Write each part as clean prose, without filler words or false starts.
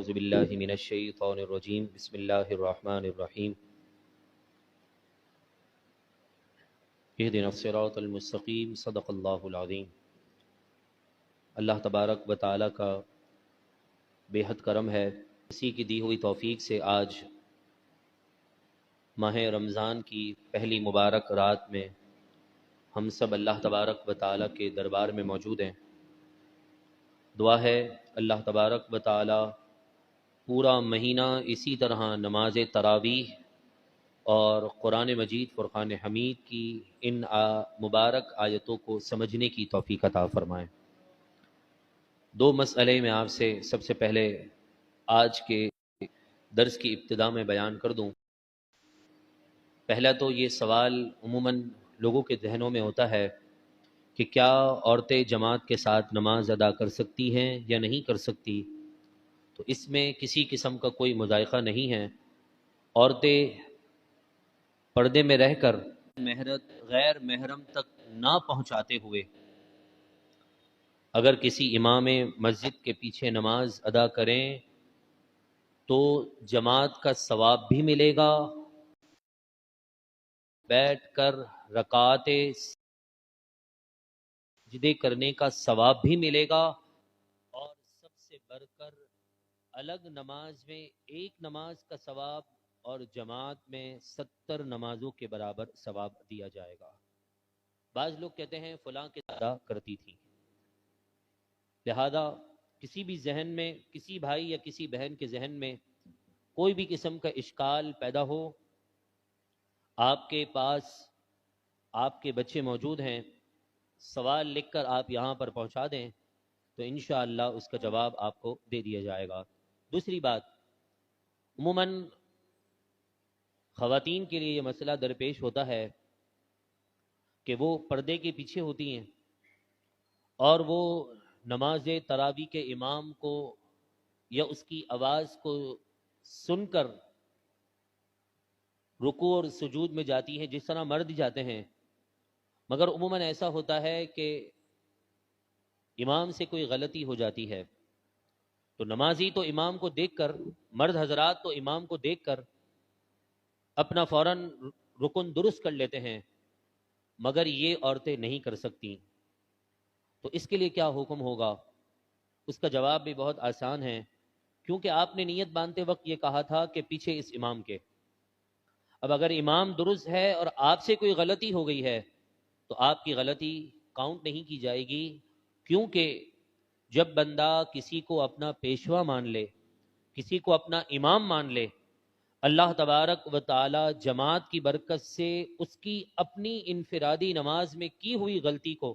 اعوذ باللہ من الشیطان الرجیم بسم اللہ الرحمن الرحیم اہدنا الصراط المستقیم صدق اللہ العظیم۔ اللہ تبارک و تعالی کا بے حد کرم ہے، اسی کی دی ہوئی توفیق سے آج ماہ رمضان کی پہلی مبارک رات میں ہم سب اللہ تبارک و تعالی کے دربار میں موجود ہیں۔ دعا ہے اللہ تبارک و تعالی پورا مہینہ اسی طرح نماز تراویح اور قرآن مجید فرقان حمید کی ان مبارک آیتوں کو سمجھنے کی توفیق عطا فرمائیں۔ دو مسئلے میں آپ سے سب سے پہلے آج کے درس کی ابتدا میں بیان کر دوں۔ پہلا تو یہ سوال عموماً لوگوں کے ذہنوں میں ہوتا ہے کہ کیا عورتیں جماعت کے ساتھ نماز ادا کر سکتی ہیں یا نہیں کر سکتی؟ تو اس میں کسی قسم کا کوئی مضائقہ نہیں ہے۔ عورتیں پردے میں رہ کر غیر محرم تک نہ پہنچاتے ہوئے اگر کسی امام مسجد کے پیچھے نماز ادا کریں تو جماعت کا ثواب بھی ملے گا، بیٹھ کر رکعات سجدے کرنے کا ثواب بھی ملے گا، اور سب سے بڑھ کر الگ نماز میں ایک نماز کا ثواب اور جماعت میں 70 نمازوں کے برابر ثواب دیا جائے گا۔ بعض لوگ کہتے ہیں فلاں کے ادا کرتی تھی، لہذا کسی بھی ذہن میں، کسی بھائی یا کسی بہن کے ذہن میں کوئی بھی قسم کا اشکال پیدا ہو، آپ کے پاس آپ کے بچے موجود ہیں، سوال لکھ کر آپ یہاں پر پہنچا دیں تو انشاءاللہ اس کا جواب آپ کو دے دیا جائے گا۔ دوسری بات، عموماً خواتین کے لیے یہ مسئلہ درپیش ہوتا ہے کہ وہ پردے کے پیچھے ہوتی ہیں اور وہ نماز تراویح کے امام کو یا اس کی آواز کو سن کر رکوع اور سجود میں جاتی ہیں جس طرح مرد جاتے ہیں، مگر عموماً ایسا ہوتا ہے کہ امام سے کوئی غلطی ہو جاتی ہے تو نمازی تو امام کو دیکھ کر، مرد حضرات تو امام کو دیکھ کر اپنا فوراً رکن درست کر لیتے ہیں، مگر یہ عورتیں نہیں کر سکتی۔ تو اس کے لیے کیا حکم ہوگا؟ اس کا جواب بھی بہت آسان ہے، کیونکہ آپ نے نیت باندھتے وقت یہ کہا تھا کہ پیچھے اس امام کے۔ اب اگر امام درست ہے اور آپ سے کوئی غلطی ہو گئی ہے تو آپ کی غلطی کاؤنٹ نہیں کی جائے گی، کیونکہ جب بندہ کسی کو اپنا پیشوا مان لے، کسی کو اپنا امام مان لے، اللہ تبارک و تعالی جماعت کی برکت سے اس کی اپنی انفرادی نماز میں کی ہوئی غلطی کو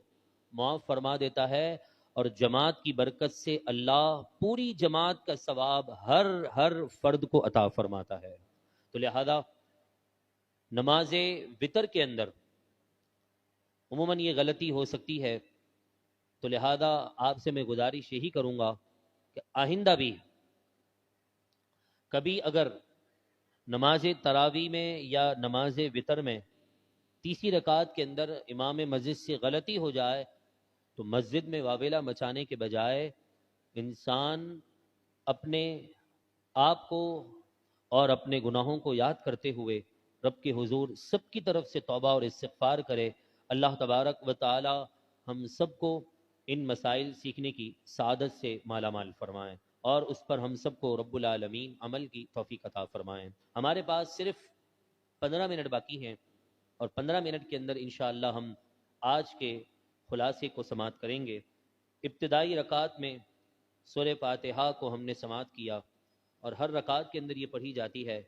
معاف فرما دیتا ہے، اور جماعت کی برکت سے اللہ پوری جماعت کا ثواب ہر فرد کو عطا فرماتا ہے۔ تو لہذا نماز وتر کے اندر عموماً یہ غلطی ہو سکتی ہے، تو لہذا آپ سے میں گزارش یہی کروں گا کہ آئندہ بھی کبھی اگر نماز تراویح میں یا نماز وتر میں تیسری رکعت کے اندر امام مسجد سے غلطی ہو جائے تو مسجد میں واویلا مچانے کے بجائے انسان اپنے آپ کو اور اپنے گناہوں کو یاد کرتے ہوئے رب کے حضور سب کی طرف سے توبہ اور استغفار کرے۔ اللہ تبارک و تعالی ہم سب کو ان مسائل سیکھنے کی سعادت سے مالا مال فرمائیں، اور اس پر ہم سب کو رب العالمین عمل کی توفیق عطا فرمائیں۔ ہمارے پاس صرف 15 منٹ باقی ہیں، اور 15 منٹ کے اندر انشاءاللہ ہم آج کے خلاصے کو سماعت کریں گے۔ ابتدائی رکعت میں سورہ فاتحہ کو ہم نے سماعت کیا، اور ہر رکعت کے اندر یہ پڑھی جاتی ہے،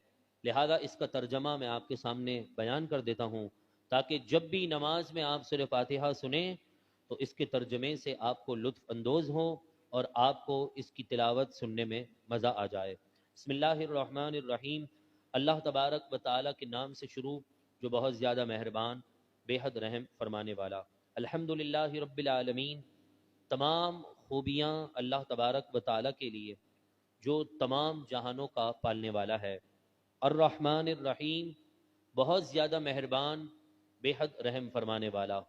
لہذا اس کا ترجمہ میں آپ کے سامنے بیان کر دیتا ہوں تاکہ جب بھی نماز میں آپ سورہ فاتحہ سنیں تو اس کے ترجمے سے آپ کو لطف اندوز ہوں اور آپ کو اس کی تلاوت سننے میں مزہ آ جائے۔ بسم اللہ الرحمن الرحیم۔ اللہ تبارک و تعالی کے نام سے شروع جو بہت زیادہ مہربان، بے حد رحم فرمانے والا۔ الحمدللہ رب العالمین، تمام خوبیاں اللہ تبارک و تعالی کے لیے جو تمام جہانوں کا پالنے والا ہے۔ الرحمن الرحیم، بہت زیادہ مہربان، بے حد رحم فرمانے والا۔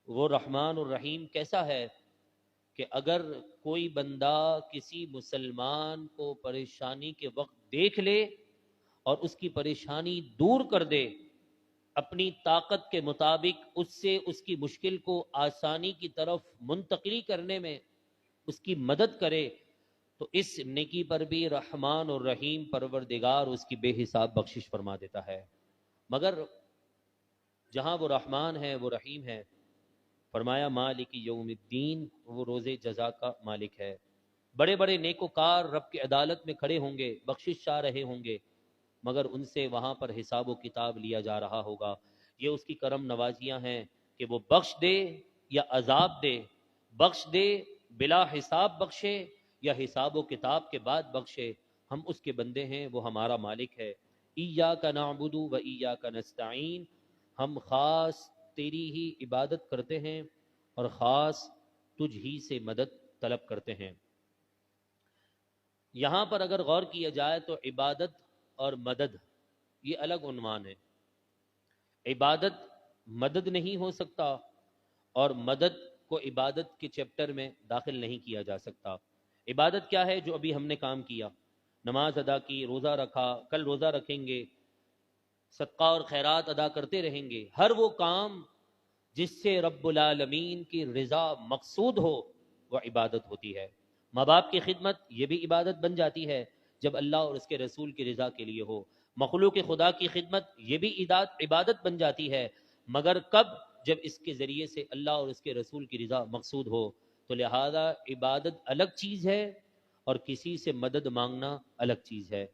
وہ رحمان الرحیم کیسا ہے کہ اگر کوئی بندہ کسی مسلمان کو پریشانی کے وقت دیکھ لے اور اس کی پریشانی دور کر دے، اپنی طاقت کے مطابق اس سے اس کی مشکل کو آسانی کی طرف منتقلی کرنے میں اس کی مدد کرے، تو اس نیکی پر بھی رحمان اور رحیم پروردگار اس کی بے حساب بخشش فرما دیتا ہے۔ مگر جہاں وہ رحمان ہے، وہ رحیم ہے، فرمایا مالک یوم الدین، وہ روز جزا کا مالک ہے۔ بڑے بڑے نیکوکار رب کی عدالت میں کھڑے ہوں گے، بخشش چاہ رہے ہوں گے، مگر ان سے وہاں پر حساب و کتاب لیا جا رہا ہوگا۔ یہ اس کی کرم نوازیاں ہیں کہ وہ بخش دے یا عذاب دے، بخش دے بلا حساب بخشے یا حساب و کتاب کے بعد بخشے، ہم اس کے بندے ہیں، وہ ہمارا مالک ہے۔ ایاک نعبد و ایاک نستعین، ہم خاص تیری ہی عبادت کرتے ہیں اور خاص تجھ ہی سے مدد طلب کرتے ہیں۔ یہاں پر اگر غور کیا جائے تو عبادت اور مدد یہ الگ عنوان ہے۔ عبادت مدد نہیں ہو سکتا اور مدد کو عبادت کے چیپٹر میں داخل نہیں کیا جا سکتا۔ عبادت کیا ہے؟ جو ابھی ہم نے کام کیا، نماز ادا کی، روزہ رکھا، کل روزہ رکھیں گے، صدقہ اور خیرات ادا کرتے رہیں گے، ہر وہ کام جس سے رب العالمین کی رضا مقصود ہو وہ عبادت ہوتی ہے۔ ماں باپ کی خدمت یہ بھی عبادت بن جاتی ہے جب اللہ اور اس کے رسول کی رضا کے لیے ہو۔ مخلوق خدا کی خدمت یہ بھی عبادت بن جاتی ہے، مگر کب؟ جب اس کے ذریعے سے اللہ اور اس کے رسول کی رضا مقصود ہو۔ تو لہذا عبادت الگ چیز ہے اور کسی سے مدد مانگنا الگ چیز ہے۔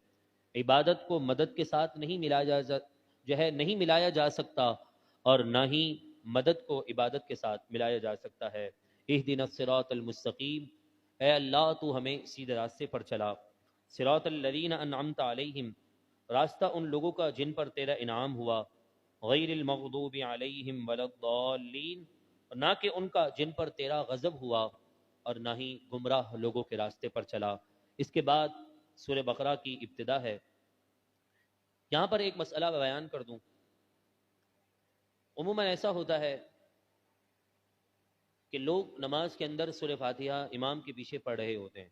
عبادت کو مدد کے ساتھ نہیں ملایا جا سکتا اور نہ ہی مدد کو عبادت کے ساتھ ملایا جا سکتا ہے۔ اہدنا الصراط المستقیم، اے اللہ تو ہمیں سیدھے راستے پر چلا۔ صراط الذین انعمت علیہم، راستہ ان لوگوں کا جن پر تیرا انعام ہوا، غیر المغضوب علیہم ولا الضالین، نہ کہ ان کا جن پر تیرا غضب ہوا اور نہ ہی گمراہ لوگوں کے راستے پر چلا۔ اس کے بعد سورہ بقرہ کی ابتدا ہے۔ یہاں پر ایک مسئلہ بیان کر دوں۔ عموماً ایسا ہوتا ہے کہ لوگ نماز کے اندر سورہ فاتحہ امام کے پیچھے پڑھ رہے ہوتے ہیں،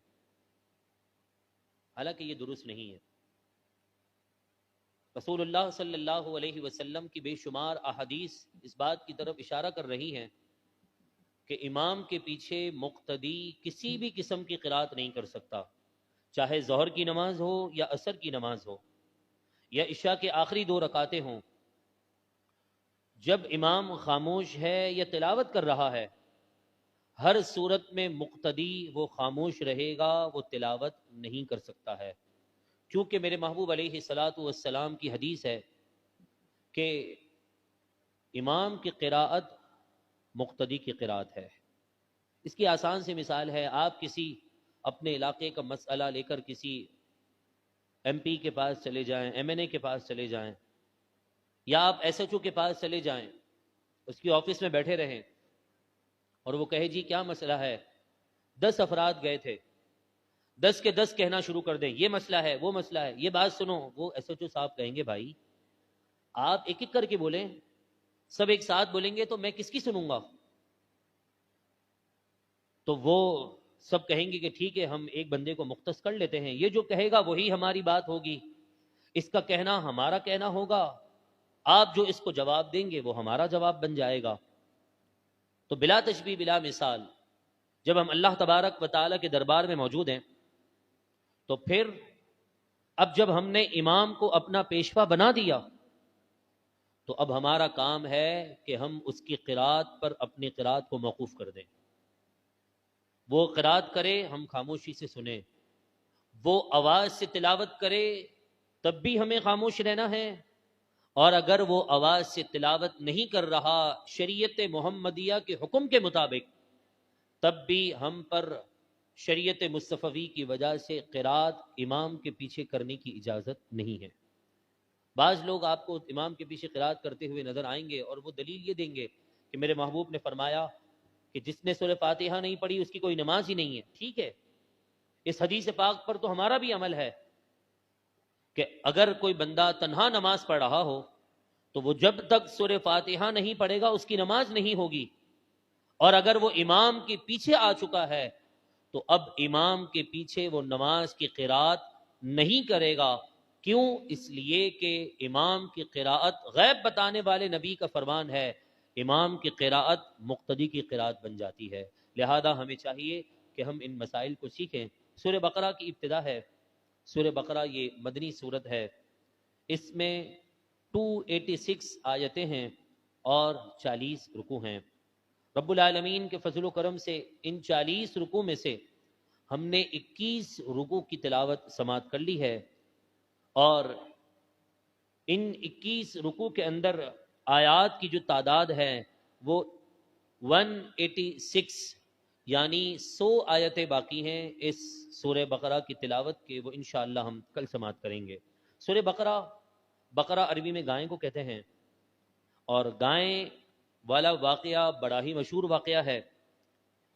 حالانکہ یہ درست نہیں ہے۔ رسول اللہ صلی اللہ علیہ وسلم کی بے شمار احادیث اس بات کی طرف اشارہ کر رہی ہیں کہ امام کے پیچھے مقتدی کسی بھی قسم کی قرات نہیں کر سکتا، چاہے ظہر کی نماز ہو یا عصر کی نماز ہو یا عشاء کے آخری 2 رکعتیں ہوں۔ جب امام خاموش ہے یا تلاوت کر رہا ہے، ہر صورت میں مقتدی وہ خاموش رہے گا، وہ تلاوت نہیں کر سکتا ہے، کیونکہ میرے محبوب علیہ الصلاۃ والسلام کی حدیث ہے کہ امام کی قراءت مقتدی کی قراءت ہے۔ اس کی آسان سی مثال ہے، آپ کسی اپنے علاقے کا مسئلہ لے کر کسی ایم پی کے پاس چلے جائیں، ایم این اے کے پاس چلے جائیں، یا آپ ایس ایچ او کے پاس چلے جائیں، اس کی آفس میں بیٹھے رہیں اور وہ کہے جی کیا مسئلہ ہے، 10 افراد گئے تھے، 10 کے 10 کہنا شروع کر دیں یہ مسئلہ ہے، وہ مسئلہ ہے، یہ بات سنو، وہ ایس ایچ او صاحب کہیں گے بھائی آپ ایک ایک کر کے بولیں، سب ایک ساتھ بولیں گے تو میں کس کی سنوں گا؟ تو وہ سب کہیں گے کہ ٹھیک ہے ہم ایک بندے کو مختص کر لیتے ہیں، یہ جو کہے گا وہی ہماری بات ہوگی، اس کا کہنا ہمارا کہنا ہوگا، آپ جو اس کو جواب دیں گے وہ ہمارا جواب بن جائے گا۔ تو بلا تشبیہ بلا مثال جب ہم اللہ تبارک و تعالیٰ کے دربار میں موجود ہیں تو پھر اب جب ہم نے امام کو اپنا پیشوا بنا دیا تو اب ہمارا کام ہے کہ ہم اس کی قرات پر اپنی قرات کو موقوف کر دیں، وہ قرات کرے ہم خاموشی سے سنیں، وہ آواز سے تلاوت کرے تب بھی ہمیں خاموش رہنا ہے، اور اگر وہ آواز سے تلاوت نہیں کر رہا شریعت محمدیہ کے حکم کے مطابق تب بھی ہم پر شریعت مصطفی کی وجہ سے قرات امام کے پیچھے کرنے کی اجازت نہیں ہے۔ بعض لوگ آپ کو امام کے پیچھے قرات کرتے ہوئے نظر آئیں گے اور وہ دلیل یہ دیں گے کہ میرے محبوب نے فرمایا کہ جس نے سورہ فاتحہ نہیں پڑھی اس کی کوئی نماز ہی نہیں ہے۔ ٹھیک ہے، اس حدیث پاک پر تو ہمارا بھی عمل ہے کہ اگر کوئی بندہ تنہا نماز پڑھ رہا ہو تو وہ جب تک سورہ فاتحہ نہیں پڑھے گا اس کی نماز نہیں ہوگی، اور اگر وہ امام کے پیچھے آ چکا ہے تو اب امام کے پیچھے وہ نماز کی قرات نہیں کرے گا. کیوں؟ اس لیے کہ امام کی قراءت غیب بتانے والے نبی کا فرمان ہے، امام کی قراءت مقتدی کی قراءت بن جاتی ہے. لہذا ہمیں چاہیے کہ ہم ان مسائل کو سیکھیں. سورہ بقرہ کی ابتدا ہے. سورہ بقرہ یہ مدنی سورت ہے. اس میں 286 آیتیں ہیں اور 40 رکوع ہیں. رب العالمین کے فضل و کرم سے ان 40 رکوع میں سے ہم نے 21 رکوع کی تلاوت سماعت کر لی ہے، اور ان 21 رکوع کے اندر آیات کی جو تعداد ہے وہ 186، یعنی 100 آیتیں باقی ہیں اس سورہ بقرہ کی تلاوت کے، وہ انشاءاللہ ہم کل سماعت کریں گے. سورہ بقرہ عربی میں گائے کو کہتے ہیں، اور گائے والا واقعہ بڑا ہی مشہور واقعہ ہے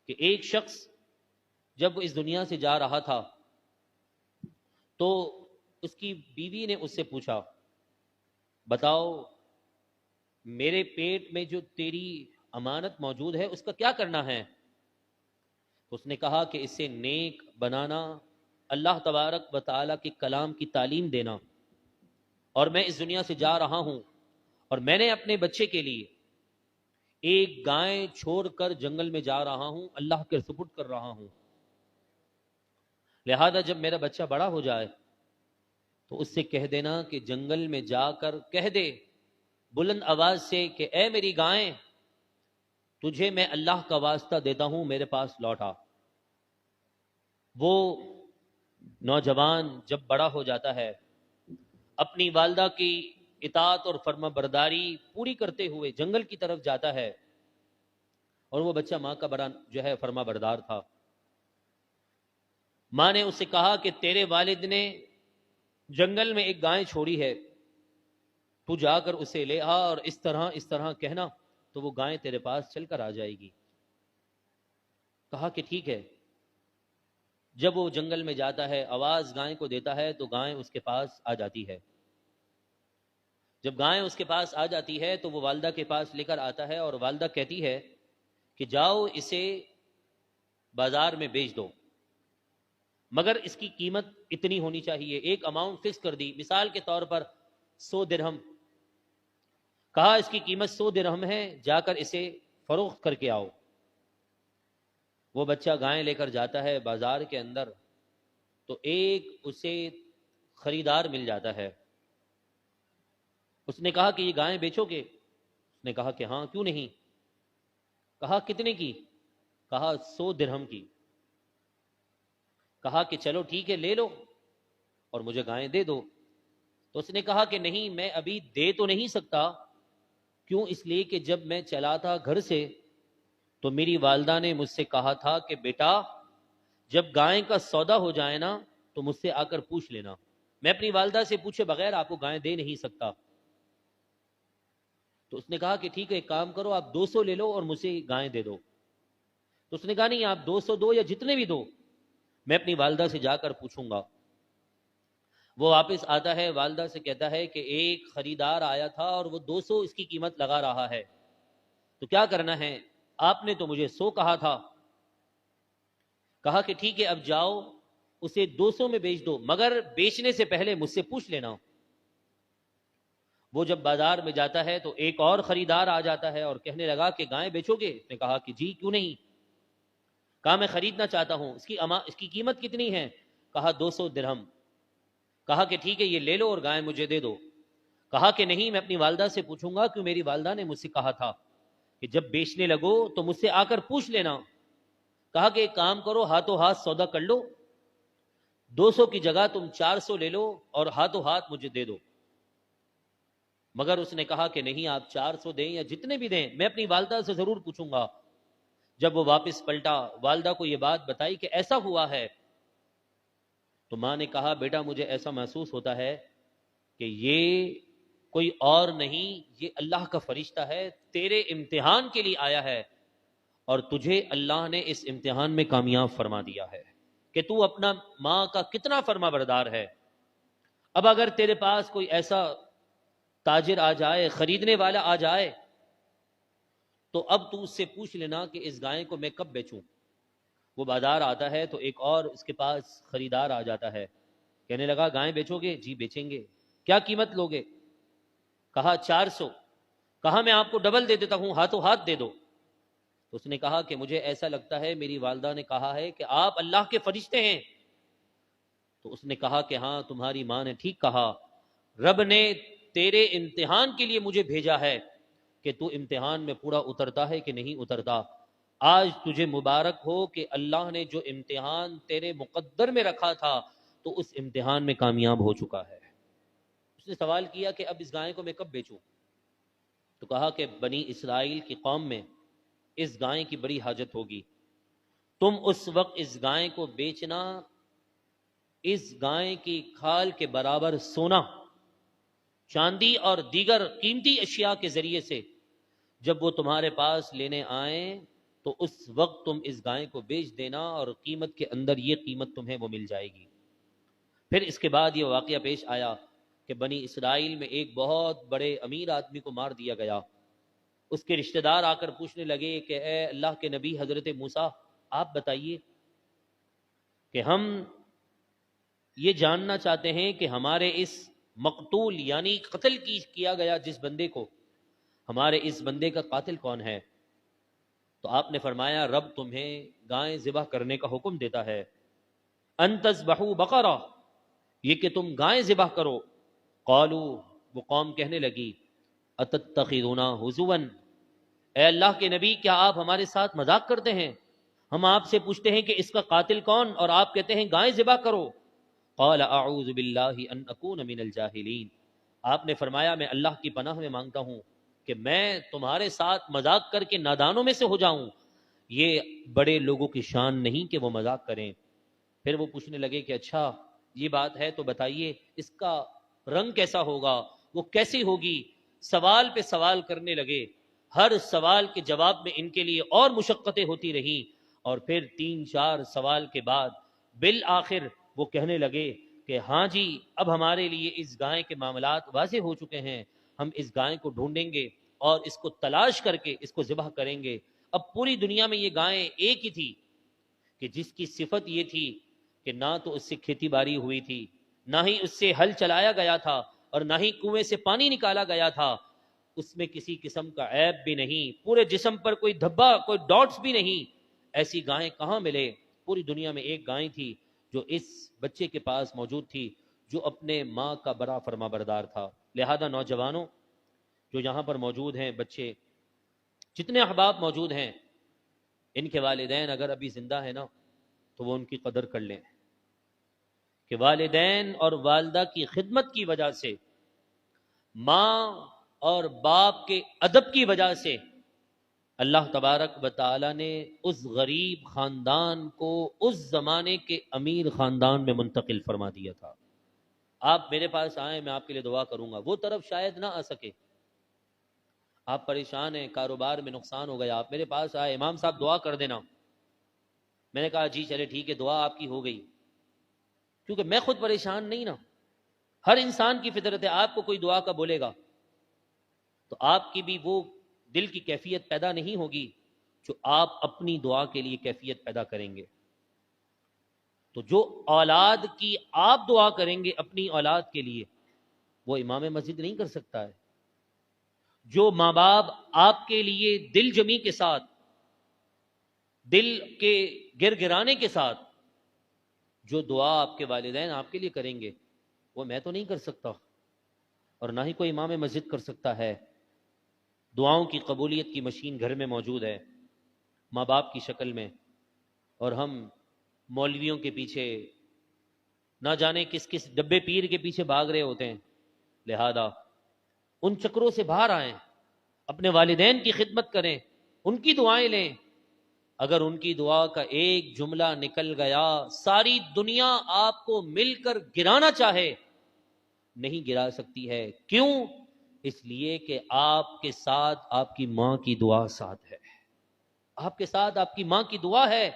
کہ ایک شخص جب وہ اس دنیا سے جا رہا تھا تو اس کی بیوی نے اس سے پوچھا، بتاؤ میرے پیٹ میں جو تیری امانت موجود ہے اس کا کیا کرنا ہے؟ اس نے کہا کہ اسے نیک بنانا، اللہ تبارک و تعالیٰ کے کلام کی تعلیم دینا، اور میں اس دنیا سے جا رہا ہوں اور میں نے اپنے بچے کے لیے ایک گائے چھوڑ کر جنگل میں جا رہا ہوں، اللہ کے سپرد کر رہا ہوں. لہذا جب میرا بچہ بڑا ہو جائے تو اس سے کہہ دینا کہ جنگل میں جا کر کہہ دے بلند آواز سے کہ اے میری گائیں، تجھے میں اللہ کا واسطہ دیتا ہوں، میرے پاس لوٹا. وہ نوجوان جب بڑا ہو جاتا ہے اپنی والدہ کی اطاعت اور فرما برداری پوری کرتے ہوئے جنگل کی طرف جاتا ہے، اور وہ بچہ ماں کا بڑا جو ہے فرما بردار تھا. ماں نے اس سے کہا کہ تیرے والد نے جنگل میں ایک گائے چھوڑی ہے، تو جا کر اسے لے آ اور اس طرح کہنا تو وہ گائے تیرے پاس چل کر آ جائے گی. کہا کہ ٹھیک ہے. جب وہ جنگل میں جاتا ہے آواز گائے کو دیتا ہے تو گائے اس کے پاس آ جاتی ہے. جب گائے اس کے پاس آ جاتی ہے تو وہ والدہ کے پاس لے کر آتا ہے، اور والدہ کہتی ہے کہ جاؤ اسے بازار میں بیچ دو، مگر اس کی قیمت اتنی ہونی چاہیے. ایک اماؤنٹ فکس کر دی، مثال کے طور پر 100 درہم. کہا اس کی قیمت 100 درہم ہے، جا کر اسے فروخت کر کے آؤ. وہ بچہ گائے لے کر جاتا ہے بازار کے اندر، تو ایک اسے خریدار مل جاتا ہے. اس نے کہا کہ یہ گائے بیچو گے؟ اس نے کہا کہ ہاں، کیوں نہیں. کہا کتنے کی؟ کہا 100 درہم کی. کہا کہ چلو ٹھیک ہے، لے لو اور مجھے گائے دے دو. تو اس نے کہا کہ نہیں، میں ابھی دے تو نہیں سکتا. کیوں؟ اس لیے کہ جب میں چلا تھا گھر سے تو میری والدہ نے مجھ سے کہا تھا کہ بیٹا جب گائے کا سودا ہو جائے نا تو مجھ سے آ کر پوچھ لینا. میں اپنی والدہ سے پوچھے بغیر آپ کو گائے دے نہیں سکتا. تو اس نے کہا کہ ٹھیک ہے، ایک کام کرو، آپ 200 لے لو اور مجھے گائے دے دو. تو اس نے کہا نہیں، آپ 200 دو یا جتنے بھی دو، میں اپنی والدہ سے جا کر پوچھوں گا. وہ واپس آتا ہے، والدہ سے کہتا ہے کہ ایک خریدار آیا تھا اور وہ 200 اس کی قیمت لگا رہا ہے، تو کیا کرنا ہے؟ آپ نے تو مجھے 100 کہا تھا. کہا کہ ٹھیک ہے، اب جاؤ اسے 200 میں بیچ دو، مگر بیچنے سے پہلے مجھ سے پوچھ لینا. وہ جب بازار میں جاتا ہے تو ایک اور خریدار آ جاتا ہے اور کہنے لگا کہ گائے بیچو گے؟ اس نے کہا کہ جی، کیوں نہیں. کہا میں خریدنا چاہتا ہوں. اس کی قیمت کتنی ہے؟ کہا 200 درہم. کہا کہ ٹھیک ہے، یہ لے لو اور گائے مجھے دے دو. کہا کہ نہیں، میں اپنی والدہ سے پوچھوں گا، کیوں میری والدہ نے مجھ سے کہا تھا کہ جب بیچنے لگو تو مجھ سے آ کر پوچھ لینا. کہا کہ ایک کام کرو، ہاتھوں ہاتھ سودا کر لو، 200 کی جگہ تم 400 لے لو اور ہاتھوں ہاتھ مجھے دے دو. مگر اس نے کہا کہ نہیں، آپ 400 دیں یا جتنے بھی دیں، میں اپنی والدہ سے ضرور پوچھوں گا. جب وہ واپس پلٹا، والدہ کو یہ بات بتائی کہ ایسا ہوا ہے، تو ماں نے کہا بیٹا مجھے ایسا محسوس ہوتا ہے کہ یہ کوئی اور نہیں، یہ اللہ کا فرشتہ ہے، تیرے امتحان کے لیے آیا ہے، اور تجھے اللہ نے اس امتحان میں کامیاب فرما دیا ہے کہ تو اپنا ماں کا کتنا فرما بردار ہے. اب اگر تیرے پاس کوئی ایسا تاجر آ جائے، خریدنے والا آ جائے، تو اب تو اس سے پوچھ لینا کہ اس گائے کو میں کب بیچوں۔ وہ بازار آتا ہے تو ایک اور اس کے پاس خریدار آ جاتا ہے، کہنے لگا گائے بیچو گے؟ جی بیچیں گے۔ کیا قیمت لوگے؟ کہا 400۔ کہا میں آپ کو ڈبل دے دیتا ہوں، ہاتھوں ہاتھ دے دو۔ تو اس نے کہا کہ مجھے ایسا لگتا ہے میری والدہ نے کہا ہے کہ آپ اللہ کے فرشتے ہیں۔ تو اس نے کہا کہ ہاں تمہاری ماں نے ٹھیک کہا، رب نے تیرے امتحان کے لیے مجھے بھیجا ہے کہ تو امتحان میں پورا اترتا ہے کہ نہیں اترتا۔ آج تجھے مبارک ہو کہ اللہ نے جو امتحان تیرے مقدر میں رکھا تھا تو اس امتحان میں کامیاب ہو چکا ہے۔ اس نے سوال کیا کہ اب اس گائے کو میں کب بیچوں؟ تو کہا کہ بنی اسرائیل کی قوم میں اس گائے کی بڑی حاجت ہوگی، تم اس وقت اس گائے کو بیچنا، اس گائے کی کھال کے برابر سونا، چاندی اور دیگر قیمتی اشیاء کے ذریعے سے جب وہ تمہارے پاس لینے آئیں تو اس وقت تم اس گائے کو بیچ دینا، اور قیمت کے اندر یہ قیمت تمہیں وہ مل جائے گی۔ پھر اس کے بعد یہ واقعہ پیش آیا کہ بنی اسرائیل میں ایک بہت بڑے امیر آدمی کو مار دیا گیا۔ اس کے رشتہ دار آ کر پوچھنے لگے کہ اے اللہ کے نبی حضرت موسیٰ، آپ بتائیے کہ ہم یہ جاننا چاہتے ہیں کہ ہمارے اس مقتول یعنی قتل کیا گیا جس بندے کو، ہمارے اس بندے کا قاتل کون ہے؟ تو آپ نے فرمایا رب تمہیں گائے ذبح کرنے کا حکم دیتا ہے، ان تذبحوا بقرہ، یہ کہ تم گائے ذبح کرو۔ قالوا، وہ قوم کہنے لگی، اتتخذنا ہزوا، اے اللہ کے نبی کیا آپ ہمارے ساتھ مذاق کرتے ہیں؟ ہم آپ سے پوچھتے ہیں کہ اس کا قاتل کون اور آپ کہتے ہیں گائے ذبح کرو۔ قال اعوذ باللہ ان اکون من الجاہلین، آپ نے فرمایا میں اللہ کی پناہ میں مانگتا ہوں کہ میں تمہارے ساتھ مذاق کر کے نادانوں میں سے ہو جاؤں۔ یہ بڑے لوگوں کی شان نہیں کہ وہ مذاق کریں۔ پھر وہ پوچھنے لگے کہ اچھا یہ بات ہے تو بتائیے اس کا رنگ کیسا ہوگا، وہ کیسی ہوگی؟ سوال پہ سوال کرنے لگے، ہر سوال کے جواب میں ان کے لیے اور مشقتیں ہوتی رہیں، اور پھر 3-4 سوال کے بعد بالآخر وہ کہنے لگے کہ ہاں جی اب ہمارے لیے اس گائے کے معاملات واضح ہو چکے ہیں، ہم اس گائے کو ڈھونڈیں گے اور اس کو تلاش کر کے اس کو ذبح کریں گے۔ اب پوری دنیا میں یہ گائے ایک ہی تھی کہ جس کی صفت یہ تھی کہ نہ تو اس سے کھیتی باڑی ہوئی تھی، نہ ہی اس سے ہل چلایا گیا تھا، اور نہ ہی کنویں سے پانی نکالا گیا تھا، اس میں کسی قسم کا عیب بھی نہیں، پورے جسم پر کوئی دھبا کوئی ڈاٹس بھی نہیں۔ ایسی گائیں کہاں ملے؟ پوری دنیا میں ایک گائے تھی جو اس بچے کے پاس موجود تھی، جو اپنے ماں کا بڑا فرما بردار تھا۔ لہذا نوجوانوں جو یہاں پر موجود ہیں، بچے جتنے احباب موجود ہیں، ان کے والدین اگر ابھی زندہ ہیں نا تو وہ ان کی قدر کر لیں کہ والدین اور والدہ کی خدمت کی وجہ سے، ماں اور باپ کے ادب کی وجہ سے اللہ تبارک و تعالی نے اس غریب خاندان کو اس زمانے کے امیر خاندان میں منتقل فرما دیا تھا۔ آپ میرے پاس آئیں، میں آپ کے لیے دعا کروں گا، وہ طرف شاید نہ آ سکے، آپ پریشان ہیں، کاروبار میں نقصان ہو گیا، آپ میرے پاس آئے، امام صاحب دعا کر دینا۔ میں نے کہا جی چلے ٹھیک ہے، دعا آپ کی ہو گئی، کیونکہ میں خود پریشان نہیں نا، ہر انسان کی فطرت ہے، آپ کو کوئی دعا کا بولے گا تو آپ کی بھی وہ دل کی کیفیت پیدا نہیں ہوگی جو آپ اپنی دعا کے لیے کیفیت پیدا کریں گے۔ تو جو اولاد کی آپ دعا کریں گے اپنی اولاد کے لیے، وہ امام مسجد نہیں کر سکتا ہے۔ جو ماں باپ آپ کے لیے دل جمی کے ساتھ، دل کے گر گرانے کے ساتھ جو دعا آپ کے والدین آپ کے لیے کریں گے، وہ میں تو نہیں کر سکتا، اور نہ ہی کوئی امام مسجد کر سکتا ہے۔ دعاؤں کی قبولیت کی مشین گھر میں موجود ہے، ماں باپ کی شکل میں، اور ہم مولویوں کے پیچھے نہ جانے کس کس ڈبے پیر کے پیچھے بھاگ رہے ہوتے ہیں۔ لہذا ان چکروں سے باہر آئیں، اپنے والدین کی خدمت کریں، ان کی دعائیں لیں۔ اگر ان کی دعا کا ایک جملہ نکل گیا، ساری دنیا آپ کو مل کر گرانا چاہے نہیں گرا سکتی ہے۔ کیوں؟ اس لیے کہ آپ کے ساتھ آپ کی ماں کی دعا ساتھ ہے، آپ کے ساتھ آپ کی ماں کی دعا ہے،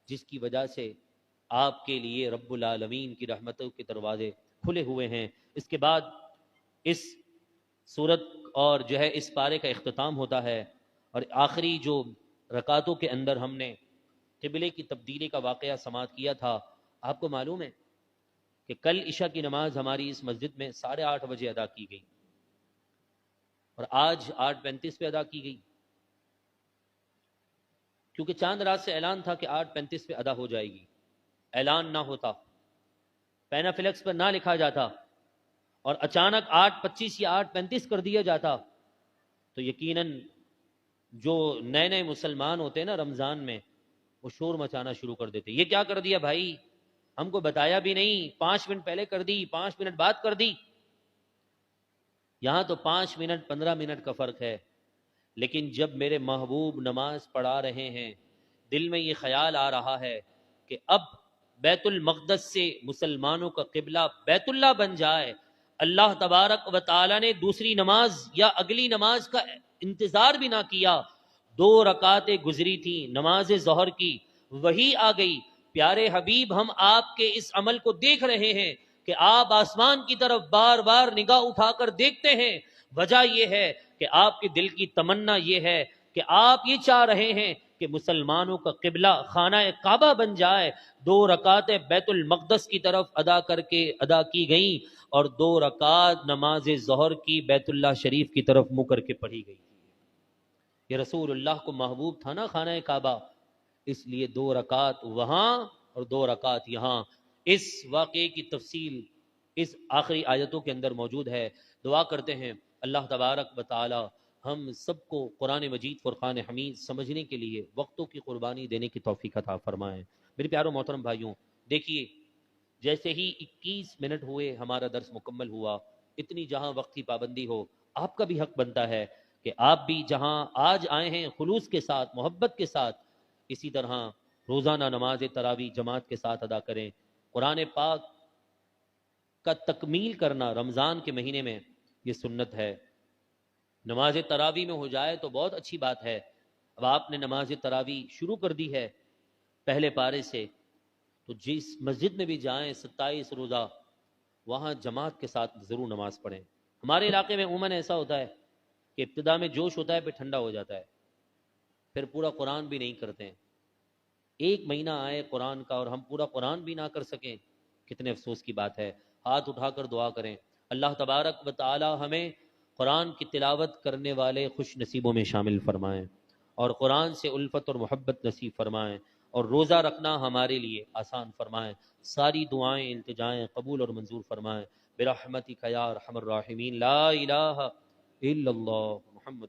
جس کی وجہ سے آپ کے لیے رب العالمین کی رحمتوں کے دروازے کھلے ہوئے ہیں۔ اس کے بعد اس سورت اور جو ہے اس پارے کا اختتام ہوتا ہے، اور آخری جو رکعتوں کے اندر ہم نے قبلے کی تبدیلی کا واقعہ سماعت کیا تھا، آپ کو معلوم ہے کہ کل عشاء کی نماز ہماری اس مسجد میں 8:30 بجے ادا کی گئی اور آج 8:35 پہ ادا کی گئی، کیونکہ چاند رات سے اعلان تھا کہ 8:35 پہ ادا ہو جائے گی۔ اعلان نہ ہوتا، پینافلیکس پر نہ لکھا جاتا اور اچانک 8:25 یا 8:35 کر دیا جاتا تو یقیناً جو نئے نئے مسلمان ہوتے ہیں نا رمضان میں، وہ شور مچانا شروع کر دیتے، یہ کیا کر دیا بھائی، ہم کو بتایا بھی نہیں، 5 منٹ پہلے کر دی، 5 منٹ بعد کر دی۔ یہاں تو 5 منٹ 15 منٹ کا فرق ہے، لیکن جب میرے محبوب نماز پڑھا رہے ہیں، دل میں یہ خیال آ رہا ہے کہ اب بیت المقدس سے مسلمانوں کا قبلہ بیت اللہ بن جائے، اللہ تبارک و تعالی نے دوسری نماز یا اگلی نماز کا انتظار بھی نہ کیا، 2 رکعتیں گزری تھی نماز ظہر کی، وہی آ گئی۔ پیارے حبیب، ہم آپ کے اس عمل کو دیکھ رہے ہیں کہ آپ آسمان کی طرف بار بار نگاہ اٹھا کر دیکھتے ہیں، وجہ یہ ہے کہ آپ کے دل کی تمنا یہ ہے کہ آپ یہ چاہ رہے ہیں کہ مسلمانوں کا قبلہ خانہ کعبہ بن جائے۔ 2 رکعتیں بیت المقدس کی طرف ادا کی گئیں اور 2 رکعت نماز ظہر کی بیت اللہ شریف کی طرف منہ کر کے پڑھی گئی۔ یہ رسول اللہ کو محبوب تھا نا خانہ کعبہ، اس لیے 2 رکعت وہاں اور 2 رکعت یہاں۔ اس واقعے کی تفصیل اس آخری آیتوں کے اندر موجود ہے۔ دعا کرتے ہیں اللہ تبارک و تعالی ہم سب کو قرآن مجید فرقان حمید سمجھنے کے لیے وقتوں کی قربانی دینے کی توفیق عطا فرمائیں۔ میرے پیاروں محترم بھائیوں، دیکھیے جیسے ہی 21 منٹ ہوئے ہمارا درس مکمل ہوا، اتنی جہاں وقت کی پابندی ہو، آپ کا بھی حق بنتا ہے کہ آپ بھی جہاں آج آئے ہیں خلوص کے ساتھ، محبت کے ساتھ، اسی طرح روزانہ نماز تراویح جماعت کے ساتھ ادا کریں۔ قرآن پاک کا تکمیل کرنا رمضان کے مہینے میں یہ سنت ہے۔ نماز تراویح میں ہو جائے تو بہت اچھی بات ہے۔ اب آپ نے نماز تراویح شروع کر دی ہے پہلے پارے سے، تو جس مسجد میں بھی جائیں 27 روزہ، وہاں جماعت کے ساتھ ضرور نماز پڑھیں۔ ہمارے علاقے میں عموماً ایسا ہوتا ہے کہ ابتدا میں جوش ہوتا ہے، پھر ٹھنڈا ہو جاتا ہے، پھر پورا قرآن بھی نہیں کرتے ہیں۔ 1 مہینہ آئے قرآن کا اور ہم پورا قرآن بھی نہ کر سکیں، کتنے افسوس کی بات ہے۔ ہاتھ اٹھا کر دعا کریں اللہ تبارک و تعالی ہمیں قرآن کی تلاوت کرنے والے خوش نصیبوں میں شامل فرمائیں اور قرآن سے الفت اور محبت نصیب فرمائیں اور روزہ رکھنا ہمارے لیے آسان فرمائیں۔ ساری دعائیں التجائیں قبول اور منظور فرمائیں برحمتک یا ارحم الراحمین۔ لا الہ الا اللہ محمد